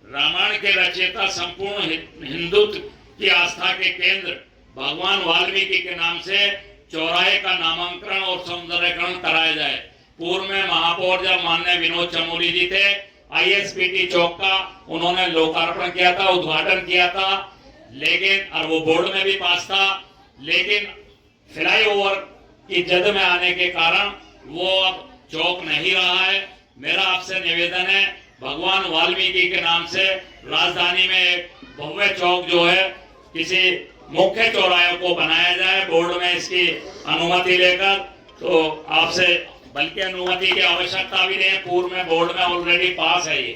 रामायण के रचयिता, संपूर्ण हिंदुत्व की आस्था के केंद्र भगवान वाल्मीकि के नाम से चौराहे का नामांकन और सौंदर्यकरण कराया जाए। पूर्व में महापौर जब माननीय विनोद चमोली जी थे, ISPT चौक का उन्होंने लोकार्पण किया था, उद्घाटन किया था, लेकिन और वो बोर्ड में भी पास था, लेकिन फ्लाईओवर की जद में आने के कारण वो अब चौक नहीं रहा है। मेरा आपसे निवेदन है, भगवान वाल्मीकि के नाम से राजधानी में एक भव्य चौक जो है किसी मुख्य चौराहे को बनाया जाए, बोर्ड में इसकी अनुमति लेकर। तो आपसे बल्कि अनुमति की आवश्यकता भी नहीं, पूर्व में बोर्ड में ऑलरेडी पास है ये,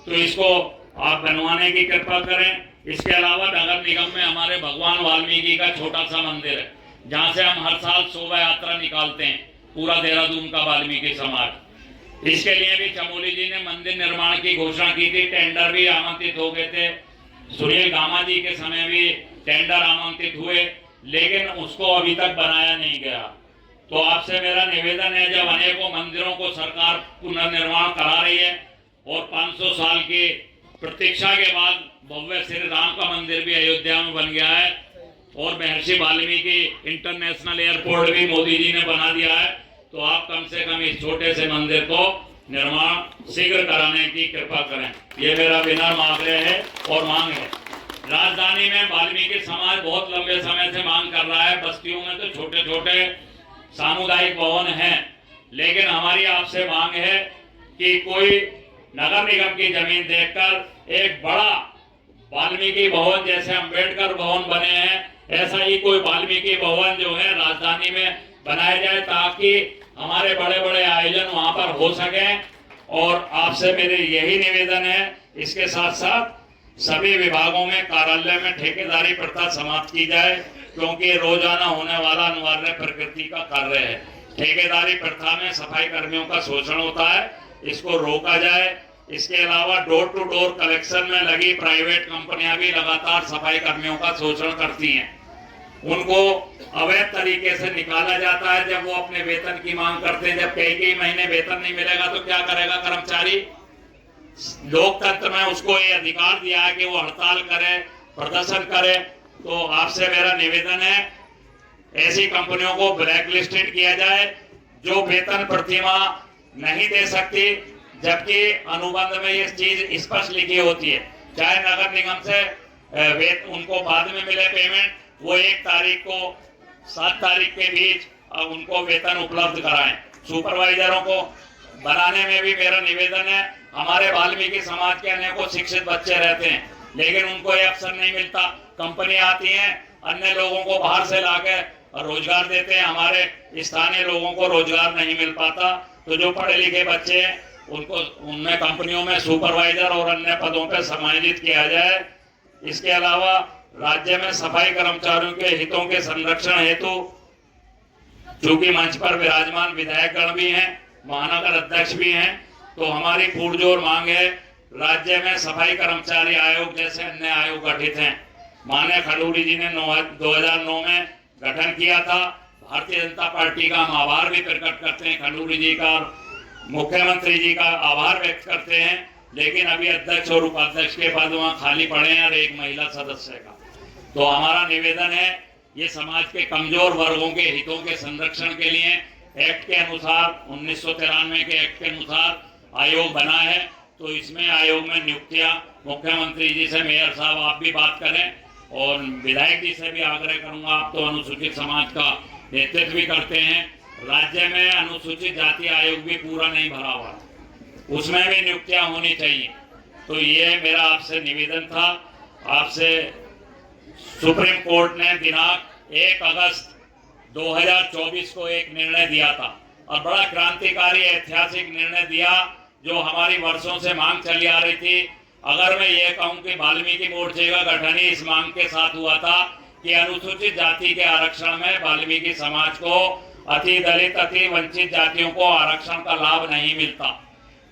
तो इसको आप बनवाने की कृपा करें। इसके अलावा नगर निगम में हमारे भगवान वाल्मीकि का छोटा सा मंदिर है, जहाँ से हम हर साल शोभा यात्रा निकालते हैं, पूरा देहरादून का वाल्मीकि समाज। इसके लिए भी चमोली जी ने मंदिर निर्माण की घोषणा की थी, टेंडर भी आमंत्रित हो गए थे, सुनील गामा जी के समय भी टेंडर आमंत्रित हुए, लेकिन उसको अभी तक बनाया नहीं गया। तो आपसे मेरा निवेदन है, जब अनेकों मंदिरों को सरकार पुनर्निर्माण करा रही है और 500 साल की प्रतीक्षा के बाद भव्य श्री राम का मंदिर भी अयोध्या में बन गया है और महर्षि वाल्मीकि इंटरनेशनल एयरपोर्ट भी मोदी जी ने बना दिया है, तो आप कम से कम इस छोटे से मंदिर को निर्माण शीघ्र कराने की कृपा करें। ये मेरा विनम्र आग्रह है और मांग है। राजधानी में वाल्मीकि समाज बहुत लंबे समय से मांग कर रहा है, बस्तियों में तो छोटे छोटे सामुदायिक भवन हैं, लेकिन हमारी आपसे मांग है कि कोई नगर निगम की जमीन देखकर एक बड़ा वाल्मीकि भवन, जैसे अंबेडकर भवन बने हैं, ऐसा ही कोई वाल्मीकि भवन जो है राजधानी में बनाया जाए, ताकि हमारे बड़े बड़े आयोजन वहां पर हो सके। और आपसे मेरे यही निवेदन है, इसके साथ साथ सभी विभागों में, कार्यालय में ठेकेदारी प्रथा समाप्त की जाए, क्योंकि रोजाना होने वाला अनिवार्य प्रकृति का कार्य है। ठेकेदारी प्रथा में सफाई कर्मियों का शोषण होता है, इसको रोका जाए। इसके अलावा डोर टू डोर कलेक्शन में लगी प्राइवेट कंपनियां भी लगातार सफाई कर्मियों का शोषण करती हैं, उनको अवैध तरीके से निकाला जाता है। जब वो अपने वेतन की मांग करते हैं, जब कई महीने वेतन नहीं मिलेगा तो क्या करेगा कर्मचारी? लोकतंत्र में उसको ये अधिकार दिया है कि वो हड़ताल करे, प्रदर्शन करे। तो आपसे मेरा निवेदन है, ऐसी कंपनियों को ब्लैकलिस्टेड किया जाए जो वेतन प्रतिमाह नहीं दे सकती, जबकि अनुबंध में ये चीज स्पष्ट लिखी होती है। चाहे नगर निगम से उनको बाद में मिले पेमेंट, वो 1 तारीख को 7 तारीख के बीच उनको वेतन उपलब्ध कराएं। सुपरवाइजरों को बनाने में भी मेरा निवेदन है, हमारे वाल्मीकि समाज के अनेकों शिक्षित बच्चे रहते हैं, लेकिन उनको ये अवसर नहीं मिलता। कंपनी आती है, अन्य लोगों को बाहर से लाकर रोजगार देते हैं, हमारे स्थानीय लोगों को रोजगार नहीं मिल पाता। तो जो पढ़े लिखे बच्चे हैं उनको उनमें कंपनियों में सुपरवाइजर और अन्य पदों पर समायोजित किया जाए। इसके अलावा राज्य में सफाई कर्मचारियों के हितों के संरक्षण हेतु चूंकि मंच पर विराजमान विधायकगण भी हैं, महानगर अध्यक्ष भी हैं, तो हमारी पुरजोर मांग है राज्य में सफाई कर्मचारी आयोग जैसे अन्य आयोग गठित हैं। माननीय खडूरी जी ने 2009 में गठन किया था। भारतीय जनता पार्टी का हम आभार भी प्रकट करते हैं, खडूरी जी का, मुख्यमंत्री जी का आभार व्यक्त करते हैं, लेकिन अभी अध्यक्ष और उपाध्यक्ष के पद वहां खाली पड़े हैं और एक महिला सदस्य का। तो हमारा निवेदन है, ये समाज के कमजोर वर्गों के हितों के संरक्षण के लिए एक्ट के अनुसार 1993 के एक्ट के अनुसार आयोग बना है, तो इसमें आयोग में नियुक्तियां मुख्यमंत्री जी से, मेयर साहब आप भी बात करें और विधायक जी से भी आग्रह करूंगा, आप तो अनुसूचित समाज का नेतृत्व भी करते हैं। राज्य में अनुसूचित जाति आयोग भी पूरा नहीं भरा हुआ, उसमें भी नियुक्तियां होनी चाहिए। तो ये मेरा आपसे निवेदन था। आपसे सुप्रीम कोर्ट ने दिनांक 1 अगस्त 2024 को एक निर्णय दिया था और बड़ा क्रांतिकारी ऐतिहासिक निर्णय दिया, जो हमारी वर्षों से मांग चली आ रही थी। अगर मैं ये कहूं कि वाल्मीकि मोर्चे का गठन ही इस मांग के साथ हुआ था कि अनुसूचित जाति के आरक्षण में वाल्मीकि समाज को, अति दलित, अति वंचित जातियों को आरक्षण का लाभ नहीं मिलता,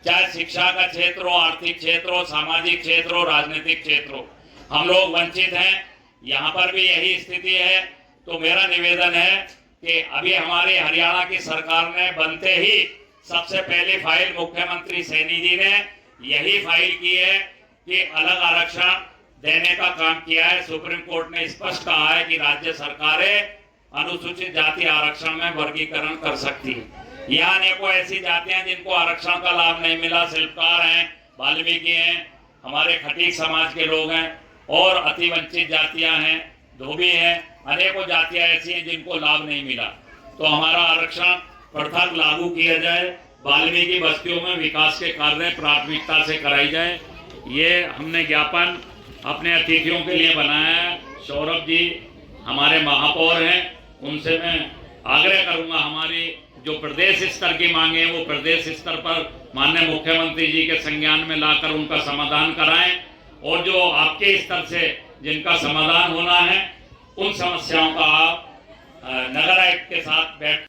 चाहे शिक्षा का क्षेत्र हो, आर्थिक क्षेत्र हो, सामाजिक क्षेत्र हो, राजनीतिक क्षेत्र हो, हम लोग वंचित हैं। यहाँ पर भी यही स्थिति है। तो मेरा निवेदन है कि अभी हमारे हरियाणा की सरकार ने बनते ही सबसे पहली फाइल मुख्यमंत्री सैनी जी ने यही फाइल की है कि अलग आरक्षण देने का काम किया है। सुप्रीम कोर्ट ने स्पष्ट कहा है कि राज्य सरकारें अनुसूचित जाति आरक्षण में वर्गीकरण कर सकती है। यहाँ अनेकों ऐसी जातियां जिनको आरक्षण का लाभ नहीं मिला, शिल्पकार हैं, वाल्मीकि हैं, हमारे खटीक समाज के लोग हैं और अति वंचित जातियां हैं, धोबी हैं, अनेकों जातियां ऐसी हैं जिनको लाभ नहीं मिला। तो हमारा आरक्षण पृथक लागू किया जाए, वाल्मीकि बस्तियों में विकास के कार्य प्राथमिकता से कराई जाए। ये हमने ज्ञापन अपने अतिथियों के लिए बनाया है। सौरभ जी हमारे महापौर हैं, उनसे मैं आग्रह करूंगा हमारी जो प्रदेश स्तर की मांगे हैं वो प्रदेश स्तर पर माननीय मुख्यमंत्री जी के संज्ञान में लाकर उनका समाधान कराएं, और जो आपके स्तर से जिनका समाधान होना है उन समस्याओं का आप नगर आयुक्त के साथ बैठ